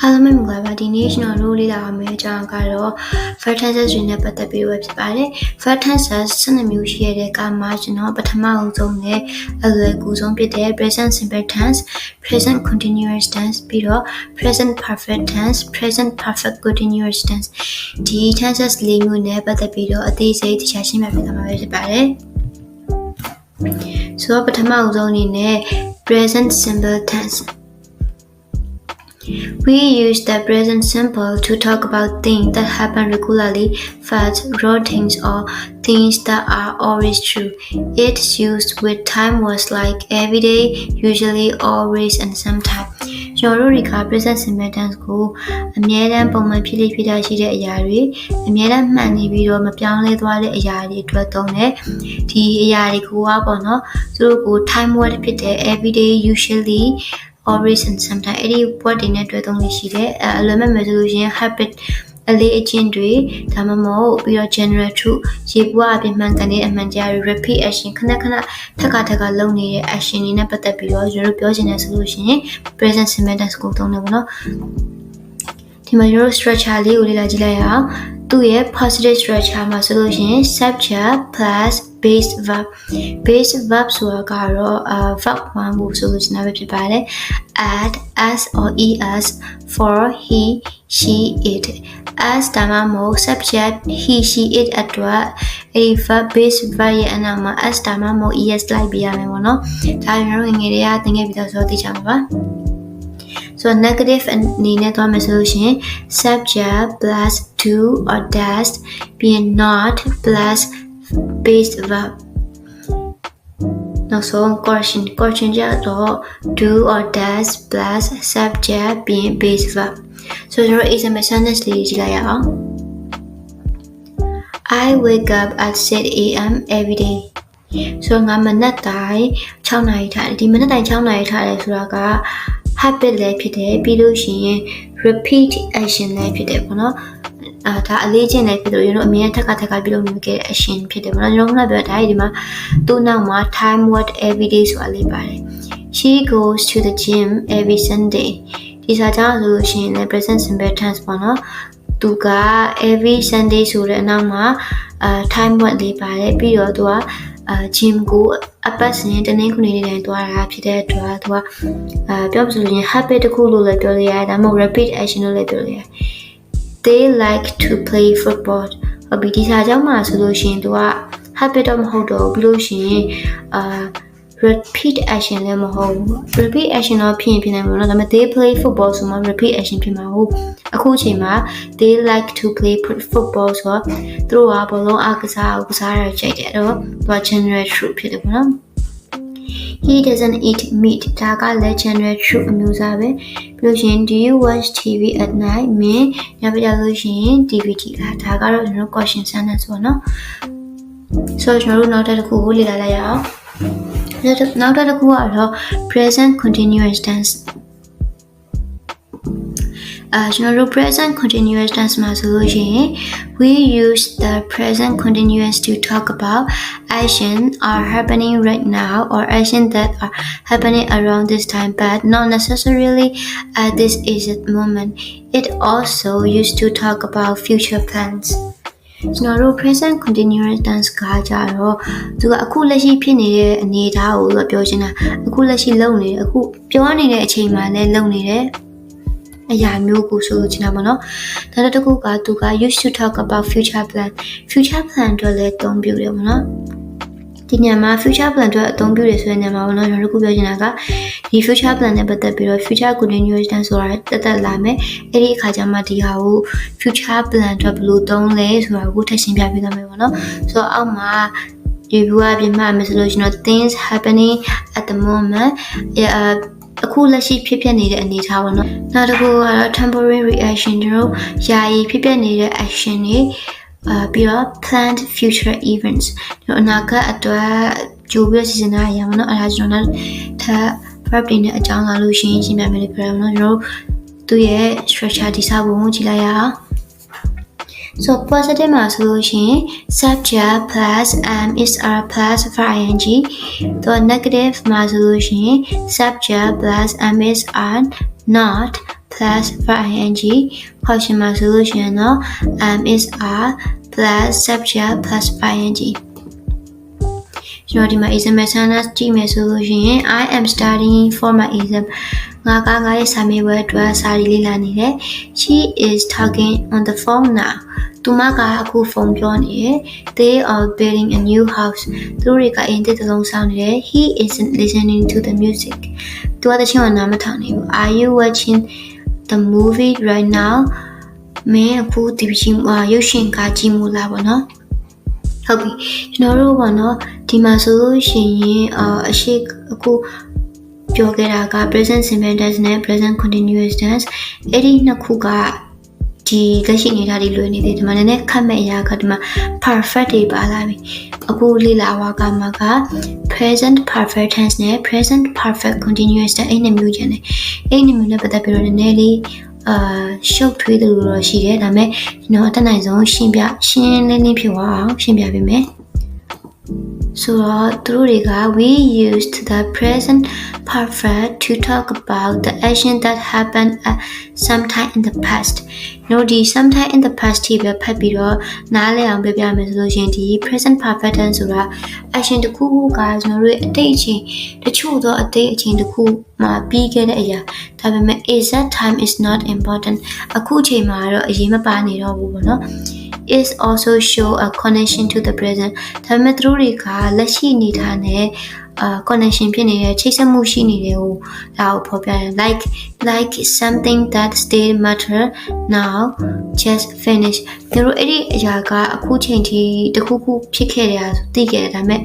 အားလုံးပဲမင်္ဂလာပါဒီနေ့ကျွန်တော်တို့လေ့လာရမယ့်အကြောင်းကတော့ verb tenses တွေနဲ့ပတ်သက်ပြီးတော့ဖြစ်ပါတယ် verb tenses 12မျိုးရှိတဲ့ကမှကျွန်တော်ပထမအဆုံးနဲ့အလွယ်ကူဆုံးဖြစ်တဲ့ present simple tense present continuous tense ပြီးတော့ present perfect tense present perfect continuous tense ဒီ tenses လေးမျိုးနဲ့ပတ်သက်ပြီးတော့အသေးစိတ်တရားရှင်းပြပေးသွားမှာဖြစ်ပါတယ်ဆိုတော့ပထမအဆုံးအနေနဲ့ present simple tense We use the present simple to talk about things that happen regularly, facts, raw things, or things that are always true. It's used with time words like every day, usually, always, and sometimes. ကျွန်တော်တို့က present simple tense ကိုအမြဲတမ်းပုံမှန်ဖြစ်ဖြစ်တာရှိတဲ့အရာတွေအမြဲတမ်းမှန်နေပြီးတော့မပြောင်းလဲသွားတဲ့အရာတွေအတွက်သုံးတယ်ဒီအရာတွေကိုပေါ့နော်သူတို့ကို time word ဖြစ်တဲ့ every day, usually always and sometimes အဲ့ဒီ word တွေနဲ့တွဲသုံးလို့ရှိတယ်အလွယ်မဲ့မယ်ဆိုလို့ရှိရင် habit အလေးအကျင့်တွေဒါမှမဟုတ်ပြီးတော့ general truth ရေပွားအပြင်မှန်ကန်တဲ့အမှန်တရားတွေ repeat action ခဏထပ်လုပ်နေတဲ့ action တွေနဲ့ပတ်သက်ပြီးတော့ကျွန်တော်တို့ပြောချင်တယ်ဆိုလို့ရှိရင် present simple tense ကိုသုံးတယ်ပေါ့နော်ဒီမှာကျွန်တော်တို့ structure လေးကိုလေ့လာကြည့်လိုက်ရအောင်သူ့ရဲ့ positive structure မှာဆိုလို့ရှိရင် subject plus base verb ဆိုတာကတော့verb 1ကိုဆိုလို့ရှိရင်ပဲဖြစ်ပါတယ် add as or es for he she it as ဒါမှမဟုတ် subject he she it အတွက်အဲ့ဒီ verb base verb ရဲ့အနောက်မှာ as ဒါမှမဟုတ် es လိုက်ပြရမယ်ပေါ့နော်ဒါကျွန်တော်တို့ငယ်တွေကသင်ခဲ့ပြီးတော့ဆိုတော့သိကြမှာပါSo negative အနေနဲ့သွားမယ်ဆိုလို့ရှိရင် subject plus do or does being not plus base verb နောက်ဆုံး correction ကြတော့ do or does plus subject being base verb So ကျွန်တော် example sentence လေးကြည့်လိုက်ရအောင် I wake up at 6 a.m. every day So ငါမနက်တိုင်း6နာရီထားတယ်ဒီမနက်တိုင်း6နာရီထားတယ်ဆိုတာကhabit လည်းဖြစ်တယ်ပြီးလို့ရှိရင် repeat action လည်းဖြစ်တယ်ပေါ့နော်ဒါအလေးချင်းလည်းဖြစ်လို့ကျွန်တော်အမြဲထပ်ပြုလုပ်နေခဲ့တဲ့ action ဖြစ်တယ်ပေါ့နော်ကျွန်တော်ကပြောဒါဒီမှာသူ့နောက်မှာ time word every day ဆိုတာလေးပါတယ် She goes to the gym every Sunday ဒီစာကြောင့်ဆိုလို့ရှိရင်လည်း present simple tense ပေါ့နော်သူက every Sunday ဆိုတဲ့အနောက်မှာtime word လေးပါတယ်ပြီးတော့သူကgym ကိုအပတ်စဉ်တနင်္ဂနွေနေ့တိုင်းသွားတာဖြစ်တဲ့အတွက်သူကပြောဆိုလို့ရင် habit တစ်ခုလို့လည်းပြောလို့ရတယ်ဒါမှမဟုတ် repeat action လို့လည်းပြောလို့ရတယ် They like to play football ဟုတ်ပြီဒီစာကြောင့်မှဆိုလို့ရှိရင်သူက habit တော့မဟုတ်တော့ဘူးပြီးလို့ရှိရင်repeat action လည်းမဟုတ်ဘူး repeat action တော့ဖြစ်ရင်ဖြစ်နိုင်မှာနော်ဒါပေမဲ့ they play football ဆိုမှ repeat action ဖြစ်မှာဟုတ်အခုအချိန်မှာ they like to play football ဆိုတော့သူတို့ကဘောလုံးအားကစားရကြိုက်တယ်အဲ့တော့သူက general truth ဖြစ်တယ်ပေါ့နော် He doesn't eat meat ဒါကလည်း general truth အမျိုးအစားပဲပြီးလို့ရှိရင် do you watch TV at night မင်းညဘက်ကျလို့ရှိရင် TV ကြည့်လားဒါကတော့ကျွန်တော် question sentence ပေါ့နော် so ကျွန်တော်တို့နောက်တစ်ခုကိုလေ့လာလိုက်ရအောင်နောက်တစ်ခုကတော့ present continuous tense ကျွန်တော်တို့ present continuous tense မှာဆိုလို့ရှိရင် we use the present continuous to talk about action are happening right now or action that are happening around this time but not necessarily at this exact moment it also used to talk about future plansကျွန်တော်တို့ present continuous tense ကကြတော့သူကအခုလက်ရှိဖြစ်နေတဲ့အနေအထားကိုပြောချင်တာအခုလက်ရှိလုပ်နေတယ်အခုပြောနေတဲ့အချိန်မှာလည်းလုပ်နေတယ်အရာမျိုးကိုဆိုချင်တာပေါ့နော်ဒါတစ်ခုကသူက used to talk about future plan အတွက်လည်းအသုံးပြုတယ်ပေါ့နော်ဒီညမှာ future plan အတွက်အသုံးပြုတယ်ဆိုတဲ့ညမှာပေါ့နော်ကျွန်တော်တို့ပြောချင်တာကဒီ future plan နဲ့ပတ်သက်ပြီးတော့ future continuous tense ဆိုတာတက်လာမယ်အဲ့ဒီအခါကျမှဒီဟာကို future plan အတွက်ဘယ်လိုသုံးလဲဆိုတာကိုထပ်ရှင်းပြပေးသွားမယ်ပေါ့နော်ဆိုတော့အောက်မှာreview အပြင်မှာမယ်ဆိုလို့ကျွန်တော် things happening at the moment အခုလက်ရှိဖြစ်ပျက်နေတဲ့အနေအထားပေါ့နော်နောက်တစ်ခုကတော့ temporary reaction ကျွန်တော်ယာယီဖြစ်ပျက်နေတဲ့ action တွေပြီးတော့ planned future events ကျွန်တော်အနာဂတ်အတွက်ကြိုပြီးစီစဉ်ထားရအောင်နော်အဲ့ဒါကျွန်တော်ထပ် verb တွေနဲ့အကြောင်းလာလို့ရှင်းပြမယ်လို့ပြောရအောင်နော်ကျွန်တော်သူ့ရဲ့ structure ဒီစာပုံကိုကြည့်လိုက်ရအောင်So positive မှာဆိုလို့ရှိရင် subject plus is plus for ing တော့ negative မှာဆိုလို့ရှိရင် subject plus is not plus verb ing question mark solution နော် is are plus subject plus verb ing ကျွန်တော်ဒီမှာ example sentence ကြည့်မယ်ဆိုလို့ရှိရင် I am studying for my exam ငါရဲ့စာမေးပွဲအတွက်စာရေးလေ့လာနေတယ် She is talking on the phone now သူမကအခုဖုန်းပြောနေတယ် They are building a new house သူတို့တွေကအိမ်တစ်လုံးဆောက်နေတယ် He isn't listening to the music သူကတချို့ကနားမထောင်နေဘူး Are you watching the movie right now မင်းအခုဒီရုပ်ရှင်ကကြည့်မှုလားပေါ့နော်ဟုတ်ပြီကျွန်တော်တို့ပေါ့နော်ဒီမှာဆိုလို့ရှိရင်အရှိအခုပြောခဲ့တာက present simple tense နဲ့ present continuous tense အဲ့ဒီနှစ်ခုကဒီလက်ရှိနေတာတွေလွယ်နေသေးတယ်ဒီမှာလည်းခတ်မဲ့အရာကဒီမှာ perfect တွေပါလာပြီအခုလေ့လာဝါကမှာက present perfect tense နဲ့ present perfect continuous tense အဲ့နှစ်မျိုးကျန်တယ်အဲ့နှစ်မျိုးနဲ့ပတ်သက်ပြီးတော့နည်းနည်းလေးရှုပ်ထွေးတယ်လို့တော့ရှိတယ်ဒါပေမဲ့ကျွန်တော်အတက်နိုင်ဆုံးရှင်းလင်းဖြစ်အောင်ရှင်းပြပေးမယ် So we used the present perfect to talk about the action that happened at sometime in the past. Sometime in the past ที่ပဲဖတ်ပြီးတော့နားလည်အောင်ပြောပြမယ်ဆိုလို့ရှိရင်ဒီ present perfect tense ဆိုတာ action တစ်ခုခုကကျွန်တော်တို့အတိတ်အချိန်တချို့သောအတိတ်အချိန်တစ်ခုမှာပြီးခဲ့တဲ့အရာဒါပေမဲ့ exact time is not important အခုအချိန်မှာတော့အရေးမပါနေတော့ဘူးပေါ့နော်is also show a connection to the present ဒါပေမဲ့သူတို့တွေကလက်ရှိအနေထားနဲ့ connection ဖြစ်နေတဲ့ချိတ်ဆက်မှုရှိနေတယ်ဟိုဒါကိုဖော်ပြတယ် like something that still matter now just finish သူတို့အဲ့ဒီအရာကအခုချိန်ထိတခုခုဖြစ်ခဲ့တယ်ဆိုသိခဲ့တယ်ဒါပေမဲ့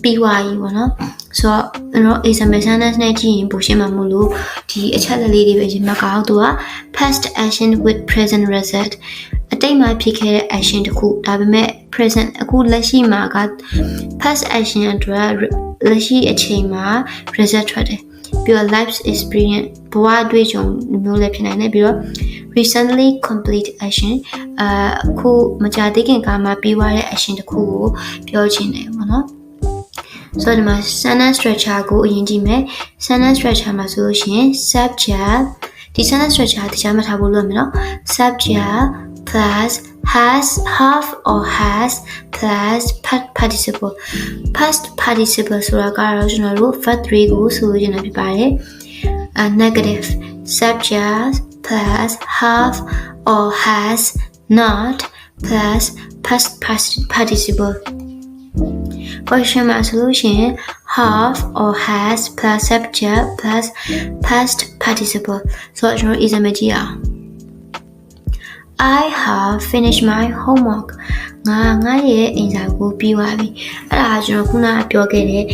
ပြီးသွားပြီပေါ့နော်ဆိုတော့ကျွန်တော် example sentence နဲ့ကြည့်ရင်ပိုရှင်းမှာမလို့ဒီအချက်လေးတွေပဲရင်မကောက်သူက past action with present result အတိတ်မှာဖြစ်ခဲ့တဲ့ action တစ်ခုဒါပေမဲ့ present အခုလက်ရှိမှာက past action အတွက်လက်ရှိအချိန်မှာ result ထွက်တယ်ပြီးတော့ life experience ဘဝအတွေ့အကြုံမျိုးလည်းဖြစ်နိုင်တယ်ပြီးတော့ recently complete action အခုမကြာသေးခင်ကမှပြီးသွားတဲ့ action တစ်ခုကိုပြောချင်တယ်ပေါ့နော်ဆိုတော့ဒီမှာ sentence structure ကိုအရင်ကြည့်မယ် sentence structure မှာဆိုလို့ရှိရင် subject ဒီ sentence structure တရားမှတ်ထားဖို့လုပ်မယ်နော် subject plus has have or has plus past participle ဆိုတာကတော့ကျွန်တော်တို့ verb 3ကိုဆိုလိုချင်တာဖြစ်ပါတယ် negative subject plus have or has not plus past participle question mark solution have or has plus subject plus past participle ဆိုတော့ကျွန်တော် example ကြည့်အောင် I have finished my homework ငါရဲ့အင်စာကိုပြီးသွားပြီအဲ့ဒါကျွန်တော်ခုနကပြောခဲ့တဲ့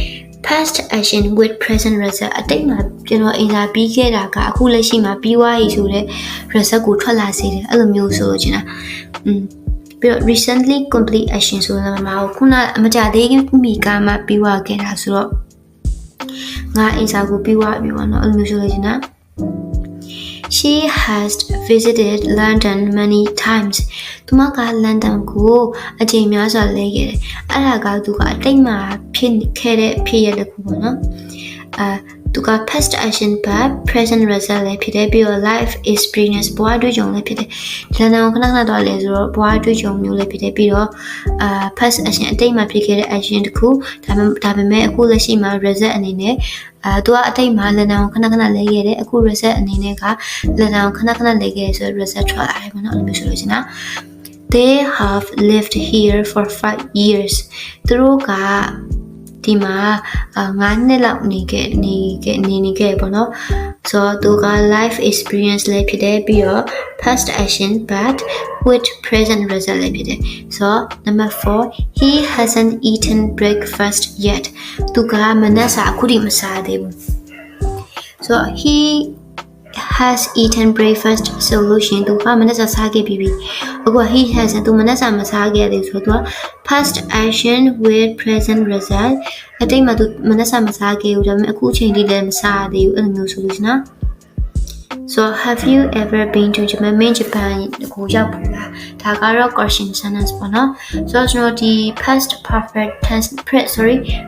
past action with present result အတိတ်မှာကျွန်တော်အင်စာပြီးခဲ့တာကအခုလက်ရှိမှာပြီးသွားပြီဆိုတဲ့ result ကိုထွက်လာစေတယ်အဲ့လိုမျိုးဆိုလို့ချင်တာပြီးတော့ recently complete action ဆိုတာမှာခုနအမကြသေးခင်မီကမှပြီးသွားခဲ့တာဆိုတော့ငါအင်စာကိုပြီးသွားပြီပေါ့နော်အဲ့လိုမျိုးဆိုလို့ချင်တာShe has visited London many times. သူမကလန်ဒန်ကိုအကြိမ်များစွာလဲခဲ့တယ်။အဲ့ဒါကသူကအတိတ်မှာဖြစ်ခဲ့တဲ့ဖြစ်ရတဲ့ခုပေါ့နော်။သူက past action ပါ present result လည်းဖြစ်တယ်ပြီးတော့ life experience ဘဝတွေ့ကြုံလည်းဖြစ်တယ်။လန်ဒန်ကိုခဏတော့လဲဆိုတော့ဘဝတွေ့ကြုံမျိုးလည်းဖြစ်တယ်ပြီးတော့past action အတိတ်မှာဖြစ်ခဲ့တဲ့ action တစ်ခုဒါပေမဲ့အခုလက်ရှိမှာ result အနေနဲ့သူကအတိတ်မှာလန်ဒန်ကိုခဏလဲခဲ့တယ်အခု result အနေနဲ့ကလန်ဒန်ကိုခဏလဲခဲ့တယ်ဆိုတော့ result ထွက်လာတယ်ပေါ့နော်အဲ့လိုမျိုးဆိုလို့ရှင်နော် They have lived here for 5 years သူတို့ကဒီမှာ9နှစ်လောက်နေခဲ့ပေါ့နော်ဆိုတော့သူက life experience လည်းဖြစ်တယ်ပြီးတော့ past action but with present result လည်းဖြစ်တယ်ဆိုတော့ number 4 he hasn't eaten breakfast yet သူကမနက်စာအခုထိမစားသေးဘူးဆိုတော့ he has eaten breakfast solution သူကမနက်စာစားခဲ့ပြီအခု he hasn't သူမနက်စာမစားခဲ့သေးဆိုတော့ past action with present result အတိတ်မှာသူမနက်စာမစားခဲ့ဘူးဒါပေမဲ့အခုချိန်ထိလည်းမစားသေးဘူးအဲ့လိုမျိုးဆိုလို့ရှင်နော် So have you ever been to Japan? Main Japan ကိုရောက်ဘူးလားဒါကတော့ question sentence ပေါ့နော် so ကျွန်တော်ဒီ past perfect tense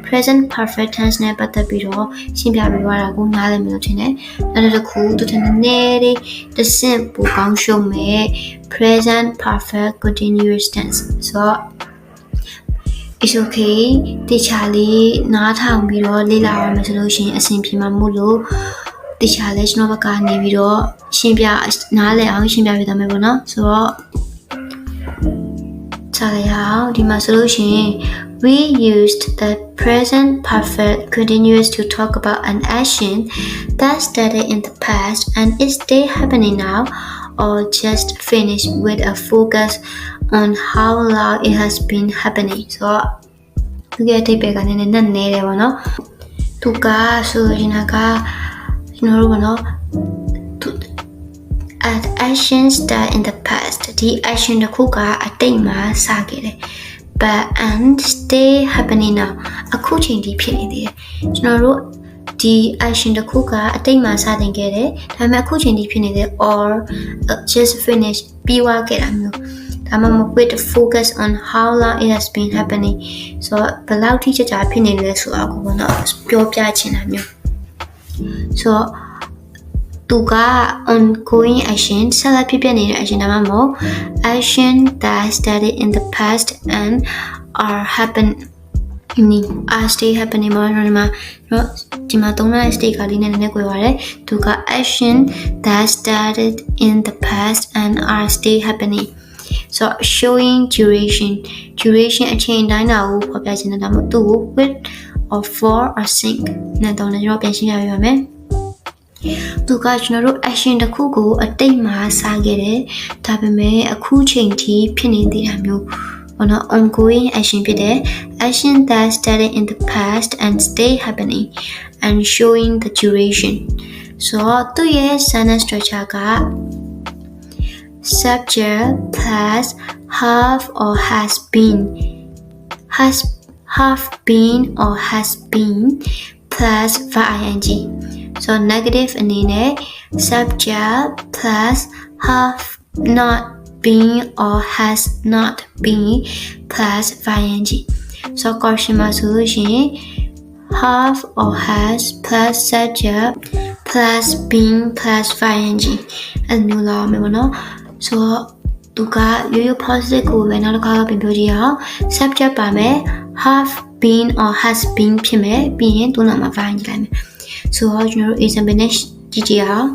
present perfect tense နဲ့ပတ်သက်ပြီးတော့ရှင်းပြပေးသွားတာကိုနားလည်မယ်လို့ထင်တယ်နောက်တစ်ခုသူထင်တဲ့နည်းလေးတစ်ဆင့်ပိုကောင်းရှုံးမယ် present perfect continuous tense so it's okay တခြားလေးနားထောင်ပြီးတော့လေ့လာရမယ်ဆိုလို့ရှိရင်အဆင်ပြေမှာမို့လို့တခြားလေးကျွန်တော်ဘက်ကနေပြီးတော့ရှင်းပြနားလည်အောင်ရှင်းပြပေးသွားမယ်ပေါ့နော်ဆိုတော့ဆက်ရအောင်ဒီမှာဆိုလို့ရှိရင် we used the present perfect continuous to talk about an action that started in the past and is still happening now or just finished with a focus on how long it has been happening so သူရဲ့အတိတ်ပဲကနေနဲ့နေတယ်ပေါ့နော်သူကဆိုရင်ကကျွန်တော်တို့ပေါ့နော် at actions that in the past ဒီ action တစ်ခုကအတိတ်မှာစခဲ့တယ် but and stay happening now အခုချိန်ထိဖြစ်နေသေးတယ်ကျွန်တော်တို့ဒီ action တစ်ခုကအတိတ်မှာစတင်ခဲ့တယ်ဒါပေမဲ့အခုချိန်ထိဖြစ်နေတယ် or just finish ပြီးသွားခဲ့တာမျိုးဒါမှမဟုတ် with focus on how long it has been happening so ဘယ်လောက်ထိကြာဖြစ်နေလဲဆိုတာကိုပေါ့နော်ပြောပြချင်တာမျိုး so သူက ongoing action ဆက်လက်ဖြစ်ပျက်နေတဲ့ action ဒါမှမဟုတ် action that started in the past and are still happening မှာဒီမှာသုံးတဲ့ state ကလေးနဲ့နည်းနည်းကွဲပါတယ်သူက action that started in the past and are still happening so showing duration အချိန်တိုင်းတာကိုဖော်ပြခြင်းနဲ့ဒါမှမဟုတ်သူကို with or for or sync နဲ့တော့ကျွန်တော်ပြန်ရှင်းပြပေးပါမယ်သူကကျွန်တော်တို့ action တစ်ခုကိုအတိတ်မှာစခဲ့တယ်ဒါပေမဲ့အခုချိန်ထိဖြစ်နေသေးတာမျိုးဘောနော် ongoing action ဖြစ်တယ် action that started in the past and stay happening and showing the duration so သူရဲ့ sentence structure က subject plus have or has been or has been plus ing so negative အနေနဲ့ subject plus have not been or has not been plus ing so question မှာဆိုလို့ရှိရင် have or has plus subject plus been plus ing အဲ့လိုမျိုးလာမယ်ပေါ့နော် so သူကရိုးရိုး positive ကိုပဲနောက်တစ်ခါပြန်ပြောကြည့်အောင် subject ပါမယ် have been or has been ဖြစ်မယ်ပြီးရင်သူ့နောက်မှာ ing လိုက်မယ်so ကျွန်တော်တို့ example နဲ့ကြည့်ကြည့်အောင်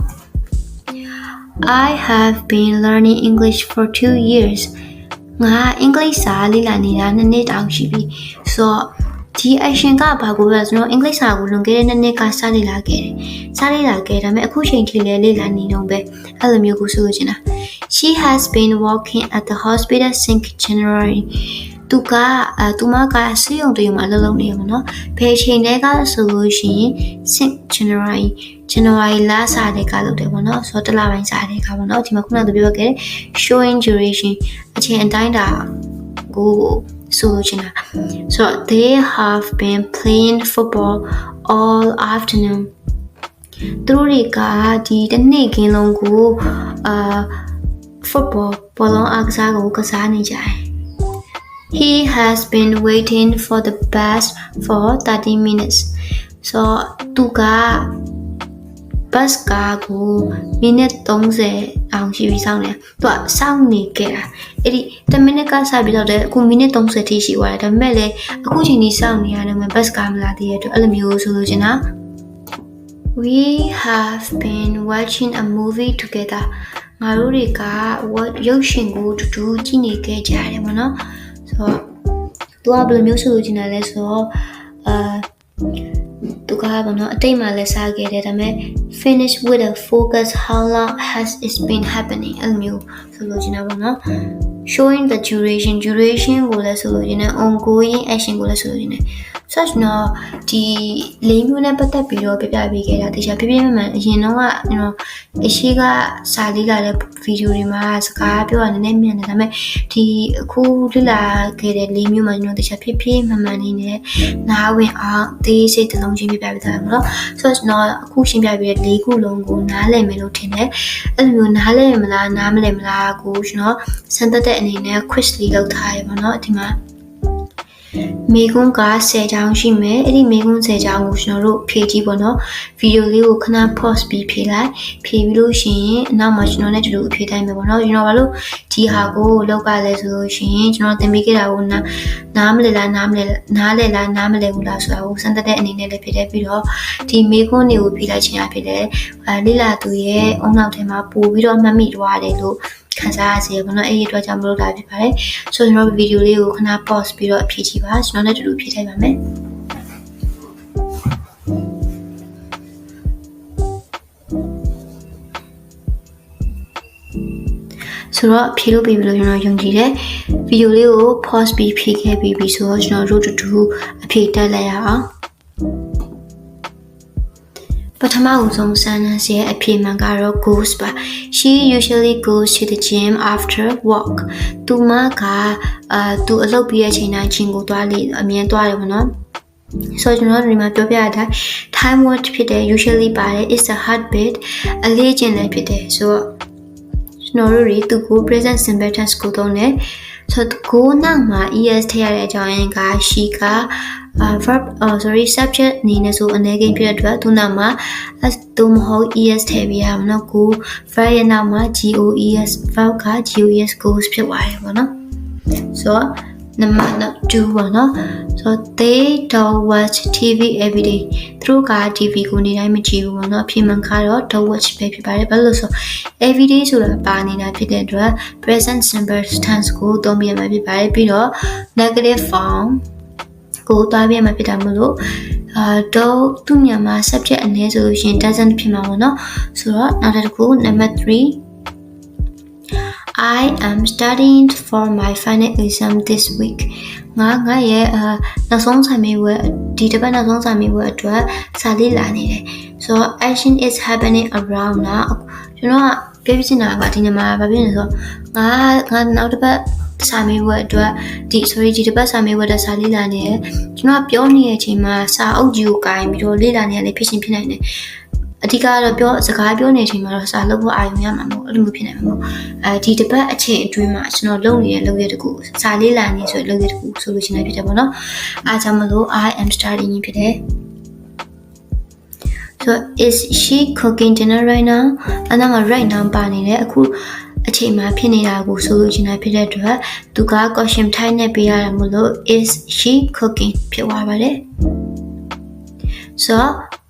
I have been learning English for 2 years ငါအင်္ဂလိပ်စာလေ့လာနေတာ2နှစ်တောင်ရှိပြီ so ဒီ action ကဘာကိုလဲကျွန်တော်အင်္ဂလိပ်စာကိုလွန်ခဲ့တဲ့2နှစ်ကစလေ့လာခဲ့တယ်ဒါပေမဲ့အခုချိန်ထိလည်းလေ့လာနေတော့ပဲအဲ့လိုမျိုးကိုဆိုလို့ချင်တာ She has been working at the hospital since January သူမကဆေးရုံတရုံမှာလုပ်နေရမှာနော်ဘယ်ချိန်တည်းကဆိုလို့ရှိရင် since January လစားတဲ့ကလုပ်တယ်ပေါ့နော်ဆိုတော့တစ်လပိုင်းစားတဲ့ကပေါ့နော်ဒီမှာခုနကပြောခဲ့တဲ့ showing duration အချိန်အတိုင်းတာကိုဆိုလို့ချင်တာ so they have been playing football all afternoon သူတို့တွေကဒီတစ်နေ့ကင်းလုံးကို football ဘောလုံးအားကစားကိုကစားနေကြတယ်He has been waiting for the bus for 30 minutes. So သူက bus ကားကိုမိနစ်30အောင်ရှိပြီးစောင့်နေ။သူကစောင့်နေခဲ့တာ။အဲ့ဒီ10မိနစ်ကစပြီးတော့အခုမိနစ်30ထိရှိသွားတယ်။ဒါပေမဲ့လည်းအခုချိန်ကြီးစောင့်နေရတယ်မှာ bus ကားမလာသေးတဲ့အတွက်အဲ့လိုမျိုးဆိုလို့ချင်တာ We have been watching a movie together. ငါတို့တွေကရုပ်ရှင်ကိုတူတူကြည့်နေခဲ့ကြတယ်ပေါ့နော်။ so သူကဘယ်လိုမျိုးဆိုလို့ချင်တာလဲဆိုတော့သူကဘာနော်အတိတ်မှာလည်းစားခဲ့တယ်ဒါပေမဲ့ finish with a focus how long has it been happening အဲ့လိုမျိုးဆိုလို့ချင်တာပေါ့နော် showing the duration ကိုလည်းဆိုလို့ရတယ် ongoing action ကိုလည်းဆိုလို့ရတယ် such နော်ဒီ၄မျိုးနဲ့ပတ်သက်ပြီးတော့ပြပြပေးခဲ့တာတခြားပြပြမှန်အရင်တော့အရှိကစာလေးလာတဲ့ဗီဒီယိုတွေမှာစကားပြောရနည်းနည်းမြန်တယ်ဒါပေမဲ့ဒီအခုလေ့လာခဲ့တဲ့၄မျိုးမှာတခြားပြပြမှန်နေနဲ့နားဝင်အောင်သေးစိတ်တစ်လုံးချင်းပြပြပေးတာပေါ့နော် such နော်အခုရှင်းပြပေးတဲ့၄ခုလုံးကိုနားလည်မယ်လို့ထင်တယ်အဲ့လိုမျိုးနားလည်မလားနားမလည်မလားကိုကျွန်တော်စမ်းသပ်တဲ့အနေနဲ့ quiz လေးလုပ်ထားရပါတော့ဒီမှာမေကွန်းက10ချောင်းရှိမယ်အဲ့ဒီမေကွန်း10ချောင်းကိုကျွန်တော်တို့ဖြည့်ကြည့်ပေါ့နော်ဗီဒီယိုလေးကိုခဏ pause ပြီးဖြည့်လိုက်ဖြည့်ပြီးလို့ရှိရင်အနောက်မှာကျွန်တော်လည်းဒီလိုဖြည့်တိုင်းမယ်ပေါ့နော်ကျွန်တော်ဘာလို့ဒီဟာကိုလောက်ကလဲဆိုလို့ရှိရင်ကျွန်တော်သင်ပေးခဲ့တာကိုနားမလဲလားနားမလဲနားလဲလားနားမလဲဘူးလားဆိုတာကိုစမ်းသပ်တဲ့အနေနဲ့လည်းဖြည့်တယ်ပြီးတော့ဒီမေကွန်းတွေကိုဖြည့်လိုက်ခြင်းအဖြစ်လဲလေ့လာသူရဲ့အုံနောက်ထဲမှာပို့ပြီးတော့မှတ်မိသွားတယ်လို့ခံစားရစေဘောနော်အဲ့ဒီအတွက်ကြောင့်မလို့လာဖြစ်ပါတယ်ဆိုတော့ကျွန်တော်ဗီဒီယိုလေးကိုခဏ pause ပြီးတော့ဖြည့်ကြည့်ပါကျွန်တော်လည်းတူဖြည့်ထိုက်ပါမယ်ဆိုတော့ဖြည့်လို့ပြီးပြီလို့ကျွန်တော်ယုံကြည်တယ်ဗီဒီယိုလေးကို pause ပြီးဖြည့်ခဲ့ပြီးပြီဆိုတော့ကျွန်တော်တို့တူအဖြည့်တက်လိုက်ရအောင်ပထမဆုံးစမ်းနှံရဲ့အဖြေမှန်ကတော့ goes ပါ she usually goes to the gym after work သူမကသူအလုပ်ပြီးတဲ့အချိန်တိုင်းဂျင်ကိုသွားလေအမြင်သွားတယ်ပေါ့နော်ဆိုတော့ကျွန်တော်ဒီမှာပြောပြရတာ time word ဖြစ်တဲ့ usually ပါတယ် is a habit အလေးကျင့်လည်းဖြစ်တယ်ဆိုတော့ကျွန်တော်တို့သူကို present simple tense ကိုသုံးတယ်ဆိုတော့ကိုနောက်မှာ es ထည့်ရတဲ့အကြောင်းရင်းက she ကverb subject အနေနဲ့ဆိုအနေကိန်းဖြစ်တဲ့အတွက်သူနောက်မှာသို့မဟုတ် es ထည့်ပေးရမှာနော်ကို verb ရဲ့နောက်မှာ goes verb က goes goes ဖြစ်သွားတယ်ပေါ့နော်ဆိုတော့number 2ပေါ့နော်ဆိုတော့ they don't watch TV every day သူတို့က TV ကိုနေ့တိုင်းမကြည့်ဘူးပေါ့နော်အဖြစ်မှန်ကတော့ don't watch ပဲဖြစ်ပါတယ်ဘာလို့ဆို every day ဆိုတာပါနေတာဖြစ်တဲ့အတွက် present simple tense ကိုသုံးပြရမှာဖြစ်ပါတယ်ပြီးတော့ negative formကိုသွားပြမှာဖြစ်တာမလို့တော့သူမြန်မာ subject အနေဆိုလို့ရှိရင် doesn't ဖြစ်မှာပေါ့နော်ဆိုတော့နောက်တစ်ခု number 3 I am studying for my final exam this week ငါရဲ့နောက်ဆုံးစာမေးပွဲဒီတစ်ပတ်နောက်ဆုံးစာမေးပွဲအတွက်စာလေးလာနေတယ်ဆိုတော့ action is happening around now ကျွန်တော်ကပြောပြချင်တာကဒီနေ့မှာဘာဖြစ်လဲဆိုတော့ငါနောက်တစ်ပတ်စာမေးပွဲအတွက်ဒီတစ်ပတ်စာမေးပွဲအတွက်စာလေးလာနေတယ်ကျွန်တော်ပြောနေတဲ့အချိန်မှာစာအုပ်ကြီးကိုကိုင်ပြီးတော့လေ့လာနေရလေဖြစ်ရှင်ဖြစ်နိုင်တယ်အဓိကတော့စကားပြောနေတဲ့အချိန်မှာတော့စာလုပ်ဖို့အာရုံရမှာမဟုတ်အဲ့လိုမျိုးဖြစ်နိုင်မှာမဟုတ်ဒီတစ်ပတ်အချိန်အတွင်းမှာကျွန်တော်လုပ်နေတဲ့လုပ်ရတဲ့ကူစာလေးလာနေဆိုလုပ်ရတဲ့ကူဆိုလို့ရှိနေဖြစ်တယ်ပေါ့နော်အားကြောင့်မလို့ I am studying ဖြစ်တယ်So is she cooking dinner right now အဲ့ဒါမှ right now ပါနေတယ်အခုအချိန်မှာဖြစ်နေတာကိုဆိုလို့ရှိနေဖြစ်တဲ့အတွက်သူက question ထိုင်းနေပေးရတာမလို့ is she cooking ဖြစ်သွားပါတယ် So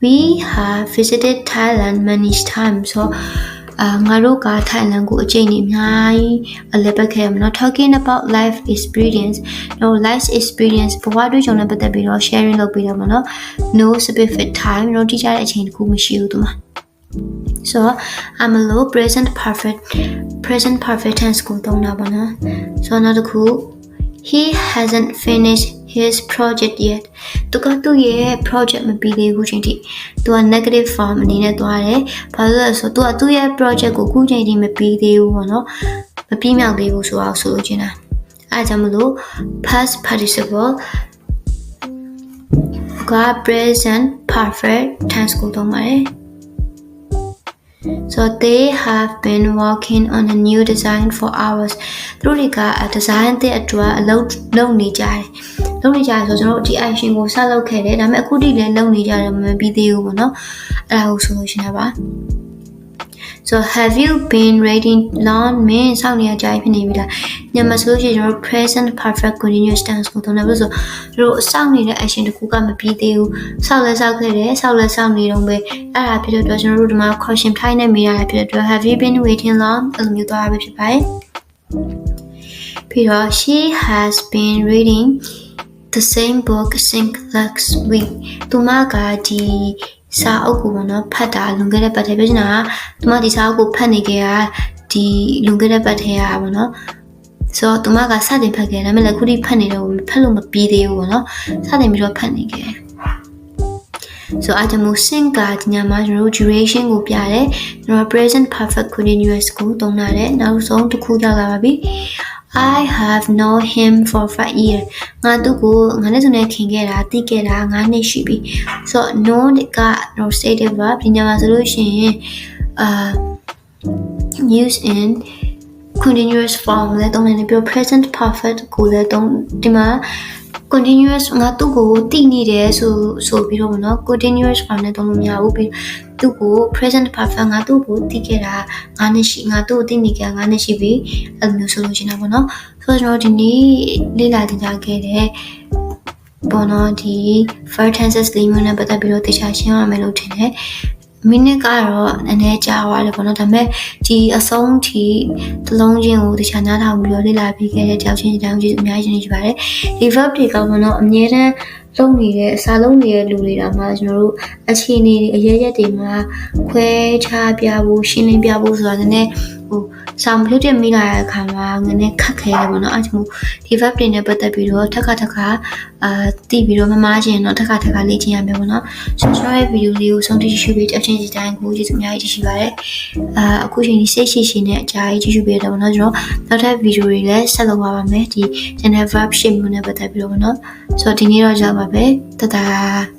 we have visited Thailand many times so ငါတို့က Thailand ကိုအကြိမ်ကြီးအများကြီးအလဲပတ်ခဲ့ရမလို့ talking about life experience no life experience ဘဝတွေ့ကြုံတဲ့ပတ်သက်ပြီးတော့ sharing လုပ်ပြီးတော့မနော် no specific time တော့တိကျတဲ့အချိန်တခုမရှိဘူးသူမှာ so I'm a low present perfect tense ကိုသုံးတာပါနော် so နောက်တစ်ခု he hasn't finished his project yet သူကသူ့ရဲ့ project မပြီးသေးဘူးချိန်ထိသူက negative form အနေနဲ့သွားတယ်ဘာလို့လဲဆိုတော့သူ့ရဲ့ project ကိုခုချိန်ထိမပြီးသေးဘူးပေါ့နော်မပြီးမြောက်သေးဘူးဆိုတော့ဆိုလိုချင်တာအဲဒါကြောင့်မလို့ past participle က present perfect tense ကိုသုံးပါတယ် So they have been working on a new design for hours သူတို့တွေက design တဲ့အတွက်အလုပ်နေကြတယ်ဆိုကျွန်တော်ဒီ action ကိုဆက်လုပ်ခဲ့တယ်ဒါပေမဲ့အခုထိလည်းလုပ်နေကြတယ်မပြီးသေးဘူးပေါ့နော်အဲ့ဒါကိုဆိုလို့ရှိနေတာပါ So have you been reading long မင်းစောင့်နေကြဖြစ်နေပြီလားညမဆိုလို့ရှိရင်ကျွန်တော် present perfect continuous tense ကိုသုံးတယ်လို့ဆိုတို့စောင့်နေတဲ့ action တခုကမပြီးသေးဘူးစောင့်ခဲ့တယ်စောင့်နေတော့ပဲအဲ့ဒါဖြစ်တဲ့အတွက်ကျွန်တော်တို့ဒီမှာ question ထိုင်းနေမိရတာဖြစ်တဲ့အတွက် have you been waiting long အဲ့လိုမျိုးသွားရပဲဖြစ်ပါတယ်ပြီးတော့ she has been reading the same book since last week သူမကဒီစာအုပ်ကိုပေါ့နော်ဖတ်တာလွန်ခဲ့တဲ့ပတ်ထဲပြောချင်တာကသူမဒီစာအုပ်ကိုဖတ်နေခဲ့တာဒီလွန်ခဲ့တဲ့ပတ်ထဲကပေါ့နော် ဆိုတော့သူမကစတင်ဖတ်ခဲ့ဒါပေမဲ့လည်းခုထိဖတ်နေတော့ဖတ်လို့မပြီးသေးဘူးပေါ့နော်စတင်ပြီးတော့ဖတ်နေခဲ့So အားကြောင့်မို့ since ကဒီညမှာကျွန်တော်တို့ duration ကိုပြတယ်ကျွန်တော် present perfect continuous ကိုသုံးထားတယ်နောက်ဆုံးတစ်ခုရောက်လာပါပြီI have known him for 5 years ငါသူ့ကိုငါနဲ့ဆိုနေခင်ခဲ့တာသိခဲ့တာ9နှစ်ရှိပြီ So know က notative verb ဒီညမှာဆိုလို့ရှိရင်use in continuous form လည်းသုံးနေပြီး present perfect ကိုလည်းသုံးဒီမှာcontinuous ငါသူ့ကိုသိနေတယ်ဆိုပြီးတော့ဗောနော် continuous form နဲ့သုံးလို့မရဘူးပြီးသူ့ကို present perfect ငါသူ့ကိုသိခဲ့တာ9နှစ်ရှိငါသူ့ကိုသိနေခဲ့9နှစ်ရှိပြီအဲ့လိုမျိုးဆိုလို့ရှိနေတာဗောနော်ဆိုတော့ကျွန်တော်ဒီနေ့လေ့လာသင်ကြားခဲ့တဲ့ဘောနော်ဒီ verb tenses လေးမျိုးနဲ့ပတ်သက်ပြီးတော့တခြားရှင်းရမယ်လို့ထင်တယ်မိနစ်ကတော့နည်းနည်းကြာသွားတယ်ပေါ့နော်ဒါပေမဲ့ဒီအဆုံးထိသလုံးချင်းကိုတခြားနားထောင်ပြီးတော့လေ့လာပြီးခဲ့တဲ့ကြောက်ချင်းတောင်းကျေးဇူးအများကြီးတင်ပါတယ်ဒီ verb တွေကပေါ့နော်အမြဲတမ်းလုံးနေတဲ့အစားလုံးနေတဲ့လူတွေတောင်မှကျွန်တော်တို့အခြေအနေတွေအရရက်တွေမှာခွဲခြားပြဖို့ရှင်းလင်းပြဖို့ဆိုတာနည်းနည်းစာမလို့တင်မိလာတဲ့အခါမှာနည်းနည်းခက်ခဲတယ်ပေါ့နော်အဲဒါကြောင့်ဒီ verb တွေနဲ့ပတ်သက်ပြီးတော့ထပ်ခါသိပြီးတော့မမားချင်တော့ထပ်ခါလေ့ကျင့်ရမယ်ပေါ့နော်ဆိုတော့ရဲ့ဗီဒီယိုလေးကိုဆုံးဖြတ်ကြည့်ပြီးအချင်းစီတိုင်းကိုကျေးဇူးအများကြီးတင်ရှိပါတယ်အခုချိန်ဒီစိတ်ရှိနဲ့အကြာကြီးကြည့်ပြီးတော့ပေါ့နော်ကျွန်တော်နောက်ထပ်ဗီဒီယိုတွေလည်းဆက်လုပ်ပါမယ်ဒီ channel verb ရှင်းမျိုးနဲ့ပတ်သက်ပြီးတော့ပေါ့နော်ဆိုတော့ဒီနေ့တော့ကြောက်ပါပဲတတာ